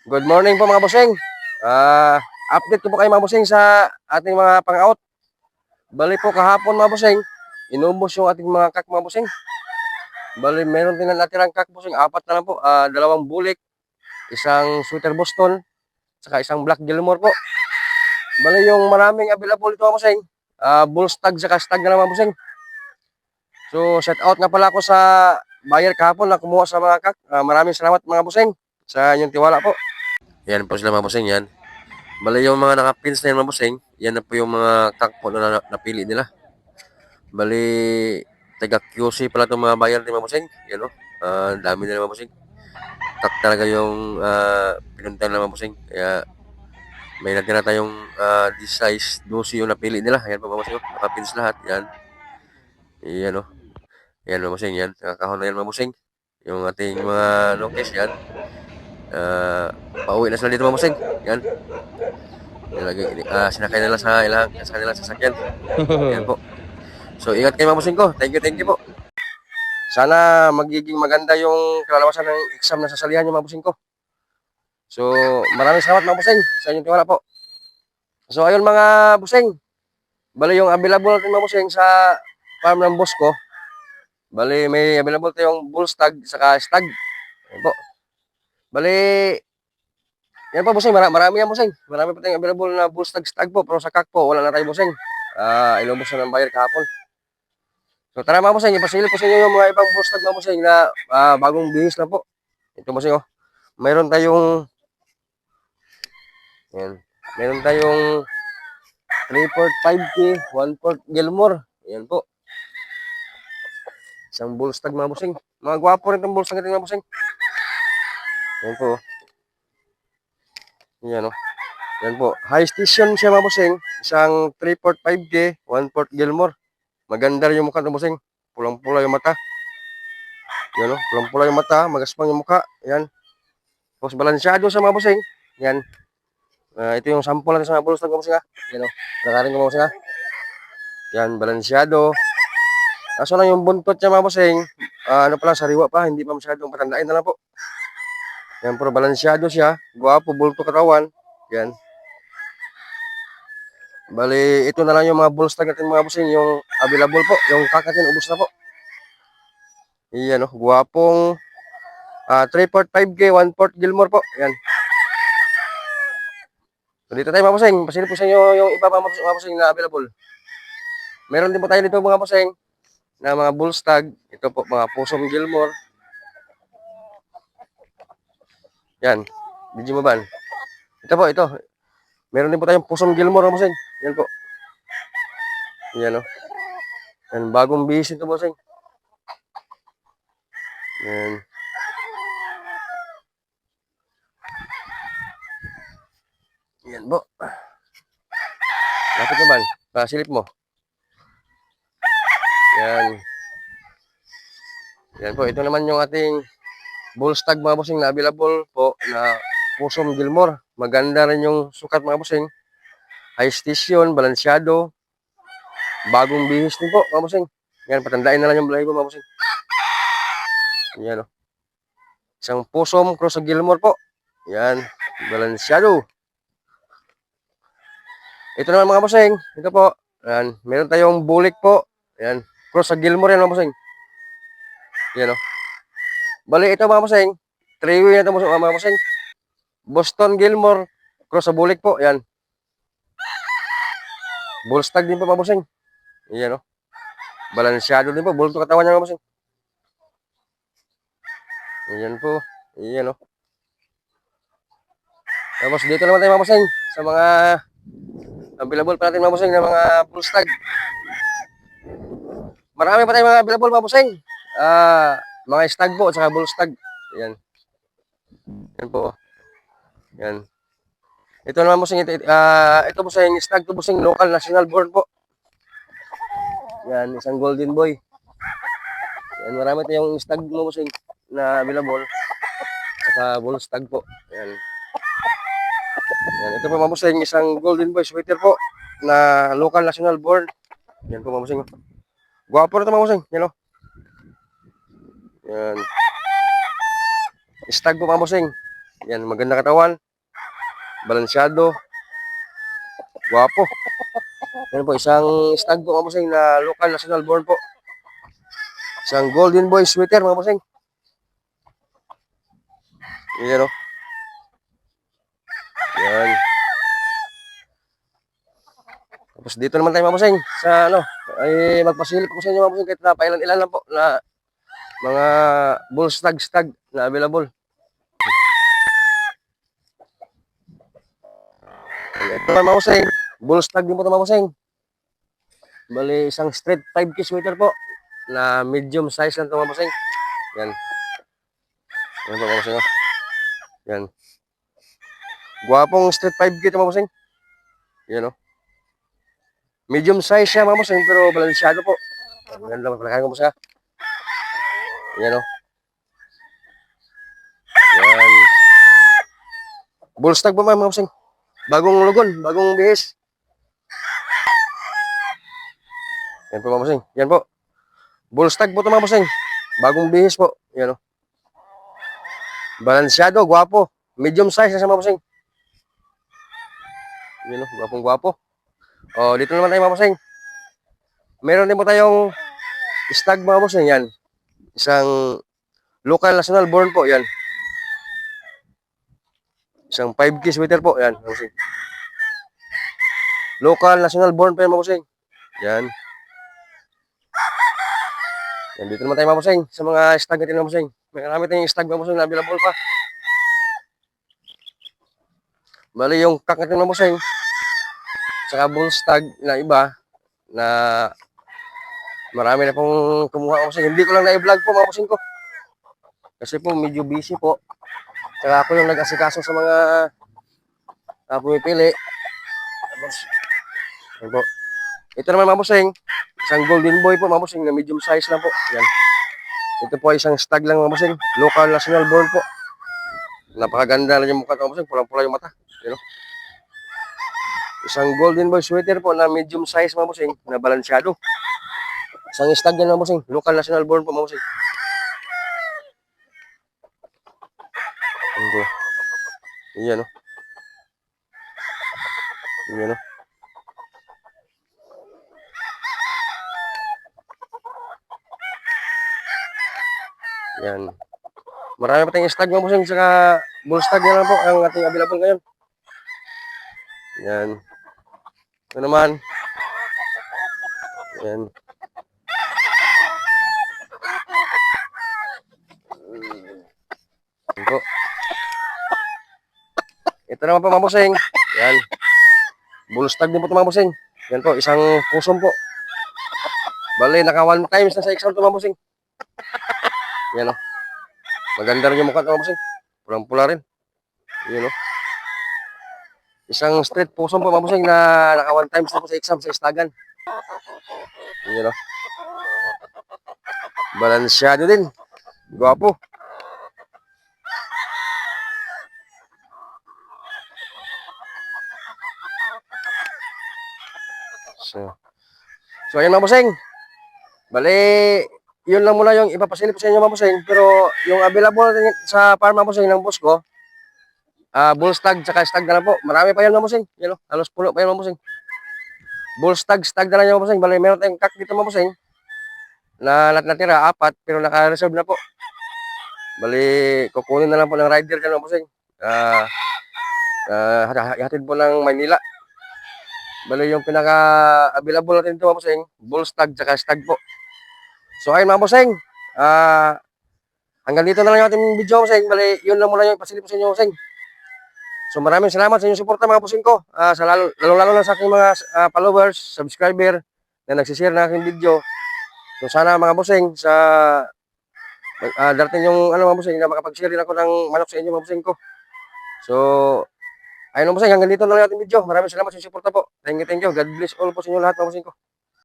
Good morning po mga bossing. Update ko po kayo mga bossing sa ating mga pang-out. Bali po kahapon mga bossing, inubos yung ating mga kak mga bossing. Bali meron din na natirang kak bossing, apat na lang po. Dalawang bulik, isang sweater Boston, saka isang black Gilmore po. Bali yung maraming available ito mga bossing, bull stag saka stag na lang mga bossing. So shout out nga pala ako sa buyer kahapon na kumuha sa mga kak. Maraming salamat mga bossing sa inyong tiwala po. Yan po sila mga bossing yan. Bali yung mga naka-pins na yan mga bossing, yan na po yung mga kakpo na napili nila. Bali, taga QC pala itong mga buyer ni mga bossing. Yan o, dami nila mga bossing. Kak talaga yung pinuntan na mga bossing. Kaya may natira tayong this size 12 yung napili nila. Yan po mga bossing, naka-pins lahat. Yan, yan o. Yan mga bossing, yan. Nakakahon na yan mga bossing. Yung ating mga notice yan. Pauwi na sila dito mga bossing. Yan. Sinakay nila sa kanilang sasakyan. Yan po. So, ingat kayo mga bossing ko. Thank you po. Sana magiging maganda yung kalalabasan ng exam na sasalihan yung mga bossing ko. So, maraming salamat mga bossing sa inyong tiwala po. So, ayun mga bossing. Bali yung available natin mga bossing sa farm ng boss ko. Bali may available tayong bull stag saka stag. Yan po. Bali, yan po bossing. Marami yan bossing. Marami pa tayong available na bull stag stag po. Pero sa kak po, wala na tayo bossing. Inubos na ng buyer kahapon. So tara mga bossing, ipasilip ko sa inyo yung mga ibang boss tag mga bossing na bagong bihis na po. Ito bossing oh. Mayroon tayong yan. Mayroon tayong 3/4 5K, 1/4 Gilmore. Yan po. Isang bull stag mga bossing. Mga gwapo rin itong bull stag natin mga bossing. Yan po. Yan oh. Yan po. High station siya mga bossing. Isang 3/4 5K, 1/4 Gilmore. Maganda rin yung mukha ng bossing. Pulang-pula yung mata. Yan oh. Pulang-pula yung mata. Magaspang yung mukha. Yan. Tapos balansyado sa mga bossing. Yan. Ito yung sample natin sa mga bulls ng bossing ha. Yan o. Nakarin ko mga bossing ha. Yan. Balansyado. Kaso lang yung buntot niya mga bossing. Ano pala, sariwa pa. Hindi pa masyadong patandain na lang po. Yan. Pero balansyado siya. Guwapo. Bulto katawan. Yan. Bali, ito na lang yung mga bulls natin mga bossing. Yung available po. Yung kakatin, ubos na po. Yan o. Guwapong 3/4 5K, 1/4 Gilmore po. Yan. So dito tayo mga bossing. Pasilip po sa inyo yung iba mga bossing na available. Meron din po tayo dito mga bossing na mga bull stag. Ito po mga Possum Gilmore. Yan. Digimaban. Ito po, ito. Meron din po tayong Possum Gilmore mga bossing. Yan po. Yan o. Yan. Bagong bihis ito bossing. Yan. Yan po. Lapit naman. Pasilip mo. Yan. Yan po. Ito naman yung ating bull stag mga bossing na available po na Possum Gilmore. Maganda rin yung sukat mga bossing. High station, balansyado. Bagong bihis din po mga bossing. Yan. Patandain na lang yung balay ko mga bossing. Yan o. Isang Possum cross sa Gilmore po. Yan. Balansyado. Ito naman mga bossing. Ito po. Yan. Meron tayong bulik po. Yan. Cross sa Gilmore yan mga bossing. Yan o. Bali ito mga bossing. 3-way na ito mga bossing. Boston Gilmore. Cross sa bulik po. Yan. Bull stag din po mga bossing. Yan o. Balansyado din po. Bulto katawan niya mga bossing. Yan po. Yan o. Tapos dito naman tayo mga bossing. Sa mga available pa natin mga bossing na mga bull stag. Marami pa tayong mga available mga bossing. Mga stag po at saka bull stag. Yan. Yan po. Yan. Ito naman bossing. Ito bossing stag to bossing local national born po. Yan. Isang golden boy. Yan. Marami tayong stag mga bossing na available. Saka bull stag po. Yan. Yan. Ito po mga bossing. Isang golden boy sweater po na local national born. Yan po mga bossing. Guwapo na ito mga bossing. Yan o. Yan. Stag po mga bossing. Yan, maganda katawan. Balansyado. Guwapo. Yan po, isang stag po mga bossing na local national born po. Isang golden boy sweater mga bossing. Yan o. Yan. Tapos dito naman tayo mga bossing sa ano, ay magpasilip ko sa inyo mga bossing kahit na pailan-ilan lang po na mga bull stag na available. Ito mga bossing, bull stag din po ito mga bossing. Bali isang straight 5K sweater po na medium size lang ito mga bossing. Yan. Yan po mga bossing. Yan. Guwapong straight 5K ito mga bossing. Yan o. Medium size siya mga bossing pero balansyado po. Maganda lang palakayan ko po siya. Yan o. Yan. Bull stag po mga bossing. Bagong lugon, bagong bihis. Yan po mga bossing. Yan po. Bull stag po ito mga bossing. Bagong bihis po. Yan o. Balansyado, guwapo. Medium size na siya mga bossing. Yan o, gwapong gwapo. O, dito naman tayo mga bossing. Meron din po tayong stag mga bossing. Yan. Isang local national born po. Yan. Isang 5K sweater po. Yan. Bossing. Local national born po yan mga bossing. Yan. Yan. Dito naman tayo mga bossing. Sa mga stag natin mga bossing. May marami tayong stag mga bossing na available pa. Bali yung kak natin mga bossing. Saka bull stag na iba na marami na pong kumuha mga bossing. Hindi ko lang na-vlog po mga bossing ko. Kasi po medyo busy po. Saka ako yung nag-asikaso sa mga pumipili. Tapos, yan po. Ito naman mga bossing. Isang golden boy po mga bossing na medium size lang po. Yan. Ito po ay isang stag lang mga bossing. Local national born po. Napakaganda lang yung mukha mga bossing. Pulang-pula yung mata. You know? Isang golden boy sweater po na medium size mga bossing na balansyado. Isang stag yan mga bossing. Local national born po mga bossing. Ano? Iyan o. Iyan o. Yan. Marami pa tayong stag mga bossing. Saka bull stag na lang po ang ating available ngayon. Yan. Ito naman. Yan. Yan po. Ito naman po mga bossing. Yan. Bull stag din po ito mga bossing. Yan po. Isang pusom po. Bali, naka 1 times na sa exam ito mga bossing. Yan o. Maganda rin yung mukha ito mga bossing. Pulang-pula rin. Yan o. Isang straight pusom po mga bossing na naka 1 times na po sa exam sa istagan. Yan o. Balansyado din. Guwapo. So ayan mga bossing. Bali, yun lang muna yung ipapasilip sa inyo mga bossing. Pero yung available sa farm mga bossing ng boss ko, bull stag tsaka stag na lang po. Marami pa yan mga bossing. Yan o, halos puno pa yan mga bossing. Bull stag na lang yung mga bossing. Bali, meron tayong kak dito mga bossing na natira, 4, pero naka-reserve na po. Bali, kukunin na lang po ng rider dyan mga bossing. Hatid po ng Maynila. Bali, yung pinaka-available natin ito mga bossing, bull stag tsaka stag po. So ayun mga bossing, hanggang dito na lang yung ating video mga bossing. Bali, yun lang muna yung pasilip sa inyo mga bossing. So maraming salamat sa inyong suporta mga bossing ko. Sa lalo na sa aking mga followers, subscriber na nagsishare na aking video. So sana mga bossing sa darating yung mga bossing na makapag-share din ako ng manok sa inyo mga bossing ko. So ayun mga bossing, hanggang dito na lang yung ating video. Maraming salamat sa inyong suporta po. Thank you. God bless all po sa inyo lahat mga bossing ko.